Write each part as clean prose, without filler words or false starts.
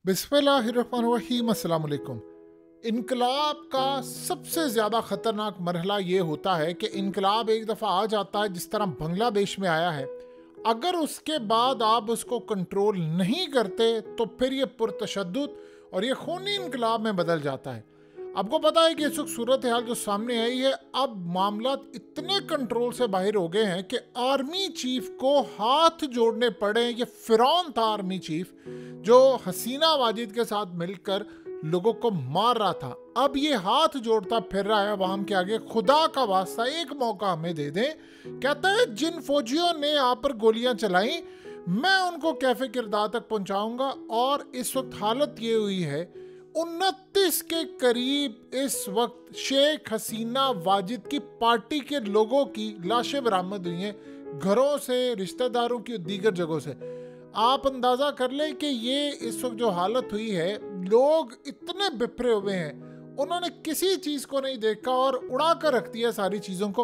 बिस्मिल्लाहिर्रहमानिर्रहीम। अस्सलाम वालेकुम। इनकलाब का सबसे ज़्यादा ख़तरनाक मरहला ये होता है कि इनकलाब एक दफ़ा आ जाता है, जिस तरह बांग्लादेश में आया है। अगर उसके बाद आप उसको कंट्रोल नहीं करते तो फिर ये पुरतशद्दुद और ये खूनी इनकलाब में बदल जाता है। आपको पता है कि इस वक्त सूरत हाल जो सामने आई है, अब मामला इतने कंट्रोल से बाहर हो गए हैं कि आर्मी चीफ को हाथ जोड़ने पड़े। ये फिरौन था आर्मी चीफ, जो हसीना वाजिद के साथ मिलकर लोगों को मार रहा था। अब ये हाथ जोड़ता फिर रहा है अवाम के आगे, खुदा का वास्ता एक मौका हमें दे दें। कहता है जिन फौजियों ने आप पर गोलियां चलाई मैं उनको कैफे किरदार तक पहुंचाऊंगा। और इस वक्त हालत ये हुई है, 29 के करीब इस वक्त शेख हसीना वाजिद की पार्टी के लोगों की लाशें बरामद हुई हैं, घरों से, रिश्तेदारों की, दीगर जगहों से। आप अंदाजा कर लें कि ये इस वक्त जो हालत हुई है, लोग इतने बिफरे हुए हैं, उन्होंने किसी चीज को नहीं देखा और उड़ा कर रख दिया सारी चीजों को।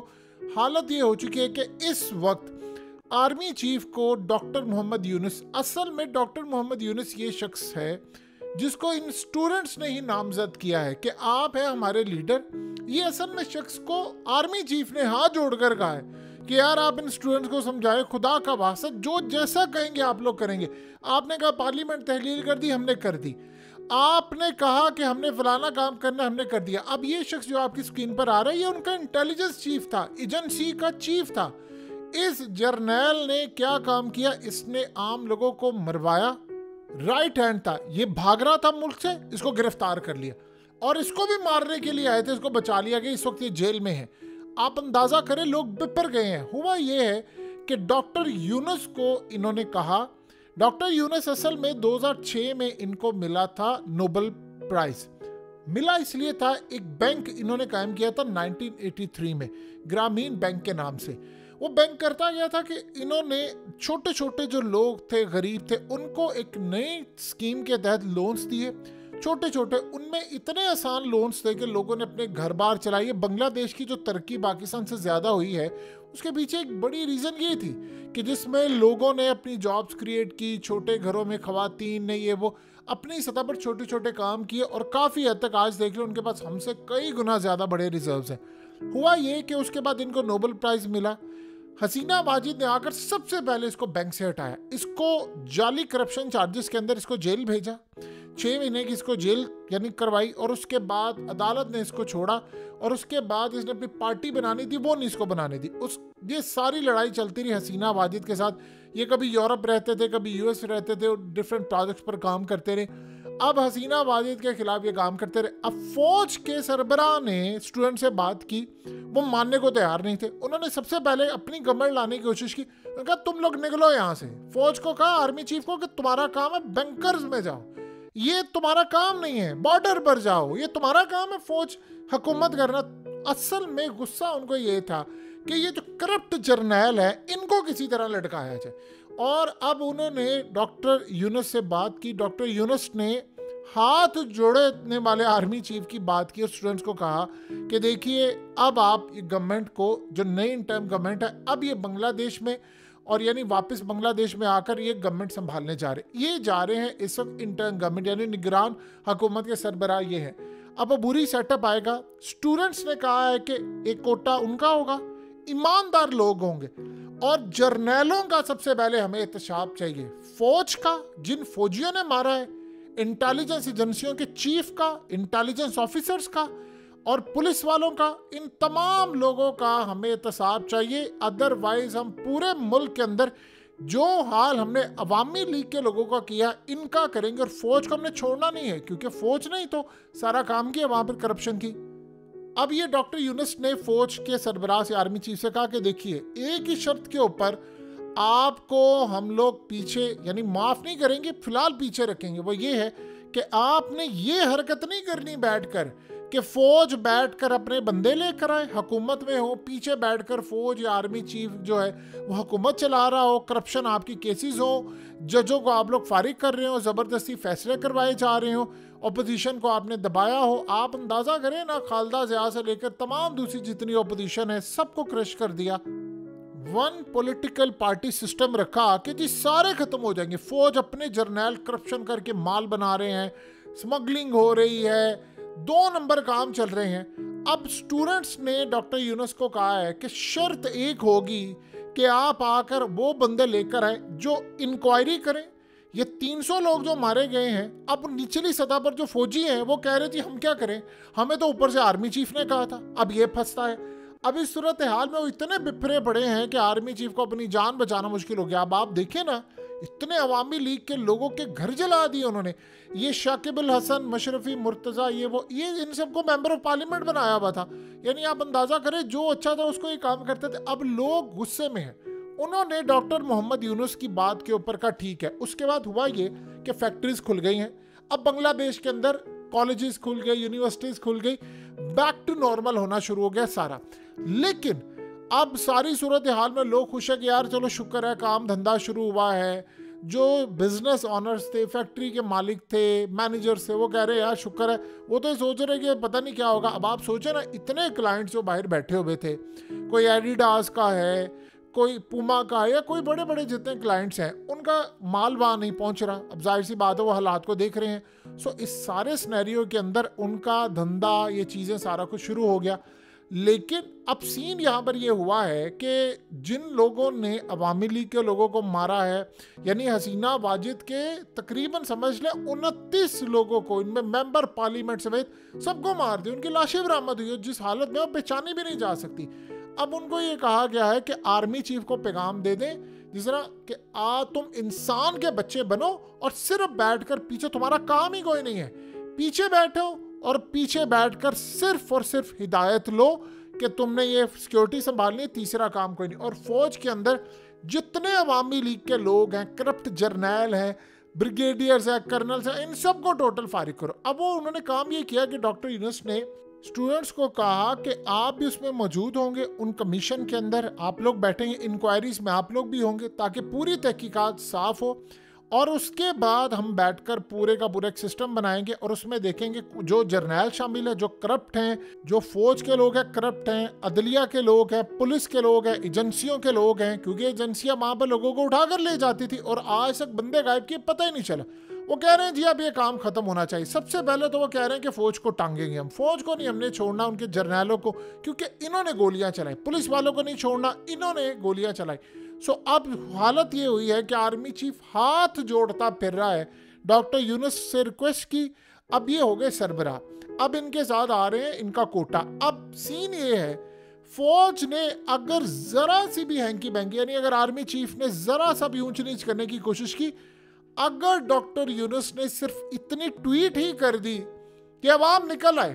हालत ये हो चुकी है कि इस वक्त आर्मी चीफ को डॉक्टर मोहम्मद यूनुस, असल में डॉक्टर मोहम्मद यूनुस ये शख्स है जिसको इन स्टूडेंट्स ने ही नामजद किया है कि आप हैं हमारे लीडर। ये असल में शख्स को आर्मी चीफ ने हाथ जोड़कर कहा है कि यार आप इन स्टूडेंट्स को समझाएं, खुदा का वास्ता जो जैसा कहेंगे आप लोग करेंगे। आपने कहा पार्लियामेंट तहलील कर दी, हमने कर दी। आपने कहा कि हमने फलाना काम करना, हमने कर दिया। अब ये शख्स जो आपकी स्क्रीन पर आ रहा है, ये उनका इंटेलिजेंस चीफ था, एजेंसी का चीफ था। इस जर्नैल ने क्या काम किया, इसने आम लोगों को मरवाया। राइट हैंड था, ये भाग रहा था मुल्क से, इसको गिरफ्तार कर लिया और इसको भी मारने के लिए आए थे, इसको बचा लिया गया। इस वक्त ये जेल में है। आप अंदाजा करें, लोग बिपर गए हैं। हुआ ये है कि डॉक्टर यूनुस को इन्होंने कहा, डॉक्टर यूनुस असल में 2006 में इनको मिला था नोबेल प्राइज। मिला इसलिए था, एक बैंक इन्होंने कायम किया था 1983 में, ग्रामीण बैंक के नाम से। वो बैंक करता गया था कि इन्होंने छोटे छोटे जो लोग थे, गरीब थे, उनको एक नई स्कीम के तहत लोन्स दिए, छोटे छोटे। उनमें इतने आसान लोन्स थे कि लोगों ने अपने घर बार चलाए। बांग्लादेश की जो तरक्की पाकिस्तान से ज़्यादा हुई है, उसके पीछे एक बड़ी रीज़न ये थी कि जिसमें लोगों ने अपनी जॉब्स क्रिएट की, छोटे घरों में ख़वातीन ने ये वो अपनी सतह पर छोटे छोटे काम किए और काफ़ी हद तक आज देख लो उनके पास हमसे कई गुना ज़्यादा बड़े रिजर्व्स हैं। हुआ ये कि उसके बाद इनको नोबेल प्राइज़ मिला। हसीना वाजिद ने आकर सबसे पहले इसको बैंक से हटाया, इसको जाली करप्शन चार्जेस के अंदर इसको जेल भेजा, 6 महीने की इसको जेल यानी करवाई। और उसके बाद अदालत ने इसको छोड़ा और उसके बाद इसने अपनी पार्टी बनानी थी, वो नहीं इसको बनाने दी। उस ये सारी लड़ाई चलती रही हसीना वाजिद के साथ। ये कभी यूरोप रहते थे, कभी यूएस रहते थे और डिफरेंट प्रोजेक्ट्स पर काम करते रहे। अब हसीना वाजिद के खिलाफ ये काम करते रहे। अब फौज के सरबराह ने स्टूडेंट से बात की, वो मानने को तैयार नहीं थे। उन्होंने सबसे पहले अपनी गवर्नमेंट लाने की कोशिश की। उन्होंने कहा तुम लोग निकलो यहाँ से। फौज को कहा, आर्मी चीफ को, कि तुम्हारा काम है बैंकर्स में जाओ, ये तुम्हारा काम नहीं है, बॉर्डर पर जाओ, ये तुम्हारा काम है फौज हुकूमत करना। असल में गुस्सा उनको ये था कि ये जो करप्ट जर्नैल है, इनको किसी तरह लटकाया जाए। और अब उन्होंने डॉक्टर यूनुस से बात की। डॉक्टर यूनुस ने हाथ जोड़ने वाले आर्मी चीफ की बात की और स्टूडेंट्स को कहा कि देखिए अब आप ये गवर्नमेंट को, जो नई इंटर्म गवर्नमेंट है, अब ये बांग्लादेश में और यानी वापस बांग्लादेश में आकर ये गवर्नमेंट संभालने जा रहे, ये जा रहे हैं इस वक्त इंटर्म गवर्नमेंट यानी निगरान हुकूमत के सरबराह ये है। अब अबूरी सेटअप आएगा। स्टूडेंट्स ने कहा है कि एक कोटा उनका होगा, ईमानदार लोग होंगे, और जर्नैलों का सबसे पहले हमें एहतसाब चाहिए। फौज का, जिन फौजियों ने मारा है, इंटेलिजेंस एजेंसियों के चीफ का, इंटेलिजेंस ऑफिसर्स का और पुलिस वालों का, इन तमाम लोगों का हमें एहतसाब चाहिए। अदरवाइज हम पूरे मुल्क के अंदर जो हाल हमने अवामी लीग के लोगों का किया, इनका करेंगे। और फौज को हमने छोड़ना नहीं है, क्योंकि फौज नहीं तो सारा काम किया वहां पर करप्शन की। अब ये डॉक्टर यूनुस ने फौज के सरबराह से, आर्मी चीफ से कहा कि देखिए एक ही शर्त के ऊपर आपको हम लोग पीछे यानी माफ नहीं करेंगे, फिलहाल पीछे रखेंगे। वो ये है कि आपने ये हरकत नहीं करनी बैठकर कि फौज बैठकर अपने बंदे लेकर आए, हुकूमत में हो, पीछे बैठकर फौज या आर्मी चीफ जो है वो हुकूमत चला रहा हो, करप्शन आपकी केसेस हो, जजों को आप लोग फारिग कर रहे हो, ज़बरदस्ती फैसले करवाए जा रहे हो, अपोजिशन को आपने दबाया हो। आप अंदाज़ा करें ना, खालदा ज़िया से लेकर तमाम दूसरी जितनी अपोजिशन है सबको क्रश कर दिया। वन पॉलिटिकल पार्टी सिस्टम रखा कि जी सारे खत्म हो जाएंगे। फौज अपने जर्नैल करप्शन करके माल बना रहे हैं, स्मगलिंग हो रही है, 2 नंबर काम चल रहे हैं। अब स्टूडेंट्स ने डॉक्टर यूनुस को कहा है कि शर्त एक होगी कि आप आकर वो बंदे लेकर आए जो इंक्वायरी करें। ये 300 लोग जो मारे गए हैं, अब निचली सतह पर जो फौजी हैं वो कह रहे जी हम क्या करें, हमें तो ऊपर से आर्मी चीफ ने कहा था। अब ये फंसता है। अब इस सूरत हाल में वो इतने बिफरे पड़े हैं कि आर्मी चीफ को अपनी जान बचाना मुश्किल हो गया। अब आप देखिए ना, इतने अवामी लीग के लोगों के घर जला दिए उन्होंने। ये शाकिबुल हसन, मशरफी, मुर्तज़ा, ये इन सबको मेंबर ऑफ पार्लियामेंट बनाया हुआ था। यानी आप अंदाजा करें जो अच्छा था उसको ये काम करते थे। अब लोग गुस्से में हैं। उन्होंने डॉक्टर मोहम्मद यूनुस की बात के ऊपर कहा ठीक है। उसके बाद हुआ ये कि फैक्ट्रीज खुल गई हैं। अब बांग्लादेश के अंदर कॉलेजेस खुल गए, यूनिवर्सिटीज खुल गई, बैक टू नॉर्मल होना शुरू हो गया सारा। लेकिन अब सारी सूरत हाल में लोग खुश है कि यार चलो शुक्र है काम धंधा शुरू हुआ है। जो बिजनेस ऑनर्स थे, फैक्ट्री के मालिक थे, मैनेजर्स थे, वो कह रहे हैं यार शुक्र है। वो तो ये सोच रहे कि पता नहीं क्या होगा। अब आप सोचे ना, इतने क्लाइंट्स जो बाहर बैठे हुए थे, कोई एडिडास का है, कोई पूमा का है, या कोई बड़े बड़े जितने क्लाइंट्स हैं, उनका माल वहाँ नहीं पहुँच रहा। अब जाहिर सी बात है वो हालात को देख रहे हैं। सो इस सारे सिनेरियो के अंदर उनका धंधा, ये चीज़ें सारा कुछ शुरू हो गया। लेकिन अब सीन यहाँ पर ये हुआ है कि जिन लोगों ने अवामी लीग के लोगों को मारा है, यानी हसीना वाजिद के तकरीबन समझ लें 29 लोगों को, इनमें मेंबर पार्लियामेंट समेत सबको मार दिया। उनकी लाशें बरामद हुई, जिस हालत में वो पहचानी भी नहीं जा सकती। अब उनको ये कहा गया है कि आर्मी चीफ को पैगाम दे दें, जिस तरह कि तुम इंसान के बच्चे बनो और सिर्फ बैठकर, पीछे तुम्हारा काम ही कोई नहीं है, पीछे बैठो और पीछे बैठकर सिर्फ और सिर्फ हिदायत लो कि तुमने ये सिक्योरिटी संभालनी है, तीसरा काम कोई नहीं। और फौज के अंदर जितने अवामी लीग के लोग हैं, करप्ट जर्नैल हैं, ब्रिगेडियर्स हैं, कर्नल्स हैं, इन सबको टोटल फारिग करो। अब वो उन्होंने काम ये किया कि डॉक्टर यूनुस ने स्टूडेंट्स को कहा कि आप भी उसमें मौजूद होंगे, उन कमीशन के अंदर आप लोग बैठेंगे, इंक्वायरीज में आप लोग भी होंगे, ताकि पूरी तहकीकात साफ हो। और उसके बाद हम बैठकर पूरे का पूरा एक सिस्टम बनाएंगे और उसमें देखेंगे जो जर्नैल शामिल है, जो करप्ट हैं, जो फौज के लोग हैं करप्ट हैं, अदलिया के लोग हैं, पुलिस के लोग हैं, एजेंसियों के लोग हैं, क्योंकि एजेंसियां वहां पर लोगों को उठाकर ले जाती थी और आज तक बंदे गायब किए पता ही नहीं चला। वो कह रहे हैं जी अब ये काम खत्म होना चाहिए। सबसे पहले तो वो कह रहे हैं कि फौज को टांगेंगे हम, फौज को नहीं हमने छोड़ना, उनके जर्नैलों को, क्योंकि इन्होंने गोलियां चलाई। पुलिस वालों को नहीं छोड़ना, इन्होंने गोलियां चलाई। सो अब हालत ये हुई है कि आर्मी चीफ हाथ जोड़ता फिर रहा है डॉक्टर यूनुस से रिक्वेस्ट की। अब ये हो गए सरबराह, अब इनके साथ आ रहे हैं इनका कोटा। अब सीन ये है, फौज ने अगर जरा सी भी हैंकी बैंकी, यानी अगर आर्मी चीफ ने जरा सा भी ऊंच नीच करने की कोशिश की, अगर डॉक्टर यूनुस ने सिर्फ इतनी ट्वीट ही कर दी कि अवाम निकल आए,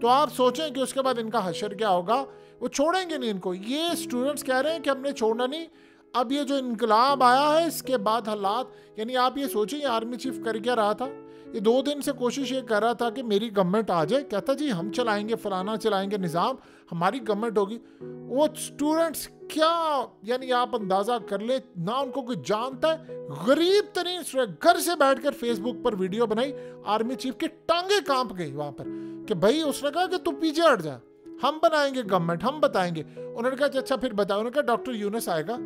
तो आप सोचें कि उसके बाद इनका हशर क्या होगा। वो छोड़ेंगे नहीं इनको। ये स्टूडेंट्स कह रहे हैं कि हमने छोड़ना नहीं। अब ये जो इनकलाब आया है, इसके बाद हालात, यानी आप ये सोचिए आर्मी चीफ कर क्या रहा था। ये 2 दिन से कोशिश ये कर रहा था कि मेरी गवर्नमेंट आ जाए, कहता जी हम चलाएंगे, फलाना चलाएंगे निज़ाम, हमारी गवर्नमेंट होगी। वो स्टूडेंट्स क्या, यानी आप अंदाज़ा कर ले ना, उनको कोई जानता है। गरीब तरीन घर से बैठकर फेसबुक पर वीडियो बनाई, आर्मी चीफ की टांगे कांप गई वहां पर कि भाई, उसने कहा कि तू पीछे हट जा, हम बनाएंगे गवर्नमेंट, हम बताएंगे। उन्होंने कहा अच्छा फिर बताओ। उन्होंने कहा डॉक्टर यूनुस आएगा,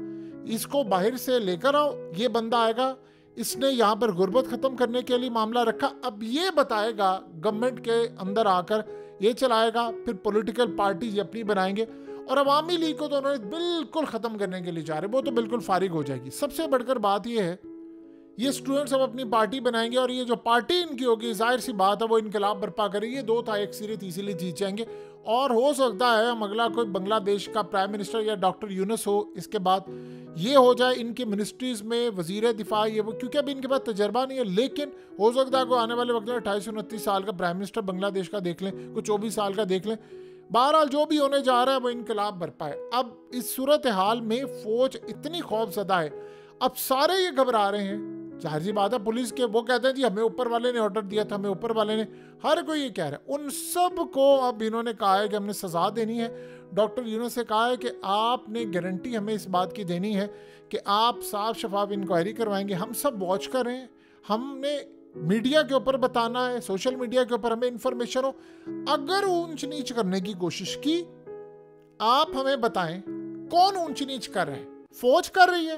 इसको बाहर से लेकर आओ, ये बंदा आएगा, इसने यहाँ पर गुर्बत खत्म करने के लिए मामला रखा, अब ये बताएगा गवर्नमेंट के अंदर आकर, ये चलाएगा, फिर पॉलिटिकल पार्टी अपनी बनाएंगे। और अवामी लीग को तो उन्होंने बिल्कुल खत्म करने के लिए जा रहे, वो तो बिल्कुल फारिग हो जाएगी। सबसे बढ़कर बात ये है, ये स्टूडेंट्स अब अपनी पार्टी बनाएंगे और ये जो पार्टी इनकी होगी, जाहिर सी बात है वो इनकलाब बर्पा करेगी। ये 2 था, एक सीरीज तीसरी जीत जाएंगे। और हो सकता है हम अगला कोई बांग्लादेश का प्राइम मिनिस्टर या डॉक्टर यूनुस हो, इसके बाद ये हो जाए इनकी मिनिस्ट्रीज में वजीर दिफा, ये वो, क्योंकि अभी इनके पास तजर्बा नहीं है। लेकिन हो सकता है कोई आने वाले वक्त में 28-29 साल का प्राइम मिनिस्टर बांग्लादेश का देख लें, कोई 24 साल का देख लें। बहरहाल जो भी होने जा रहा है वो इनकलाब बर्पा है। अब इस सूरत हाल में फौज इतनी खौफजदा है, अब सारे ये घबरा रहे हैं। जाहिर सी बात है, पुलिस के वो कहते हैं जी हमें ऊपर वाले ने ऑर्डर दिया था, हमें ऊपर वाले ने, हर कोई ये कह रहा है। उन सब को अब इन्होंने कहा है कि हमने सजा देनी है। डॉक्टर यूनुस से कहा है कि आपने गारंटी हमें इस बात की देनी है कि आप साफ शफाफ इंक्वायरी करवाएंगे, हम सब वॉच कर रहे हैं, हमने मीडिया के ऊपर बताना है, सोशल मीडिया के ऊपर हमें इंफॉर्मेशन हो। अगर ऊंच नीच करने की कोशिश की, आप हमें बताएं, कौन ऊंची नीच कर रहा है? फौज कर रही है,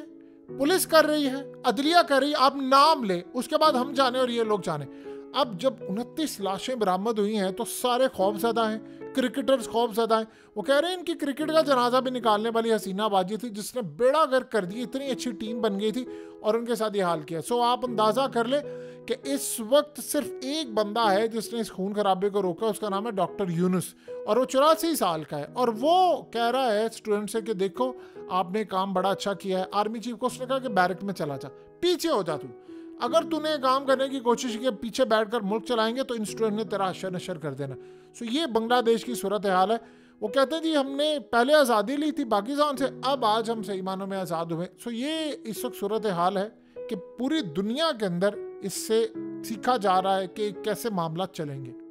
पुलिस कर रही है, अदलिया कर रही है। आप नाम ले, उसके बाद हम जाने और ये लोग जाने। अब जब 29 लाशें बरामद हुई हैं तो सारे खौफजदा हैं, क्रिकेटर्स खौफजदा हैं। वो कह रहे हैं इनकी क्रिकेट का जनाजा भी निकालने वाली हसीना बाजी थी जिसने बेड़ा गर्क कर दी, इतनी अच्छी टीम बन गई थी और उनके साथ ये हाल किया। सो आप अंदाजा कर ले कि इस वक्त सिर्फ एक बंदा है जिसने इस खून खराबे को रोका, उसका नाम है डॉक्टर यूनुस, और वो 84 साल का है। और वो कह रहा है स्टूडेंट से कि देखो आपने काम बड़ा अच्छा किया है। आर्मी चीफ को उसने कहा कि बैरक में चला जा, पीछे हो जा तू। अगर तूने काम करने की कोशिश की, पीछे बैठकर मुल्क चलाएंगे तो इन स्टूडेंट ने तेरा अशर नशर कर देना। सो ये बांग्लादेश की सूरत हाल है। वो कहते हैं जी हमने पहले आज़ादी ली थी पाकिस्तान से, अब आज हम सही मानों में आज़ाद हुए। सो ये इस वक्त सूरत हाल है कि पूरी दुनिया के अंदर इससे सीखा जा रहा है कि कैसे मामला चलेंगे।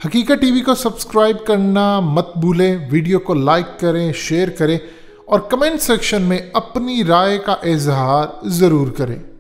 हकीकत टीवी को सब्सक्राइब करना मत भूलें, वीडियो को लाइक करें, शेयर करें और कमेंट सेक्शन में अपनी राय का इजहार ज़रूर करें।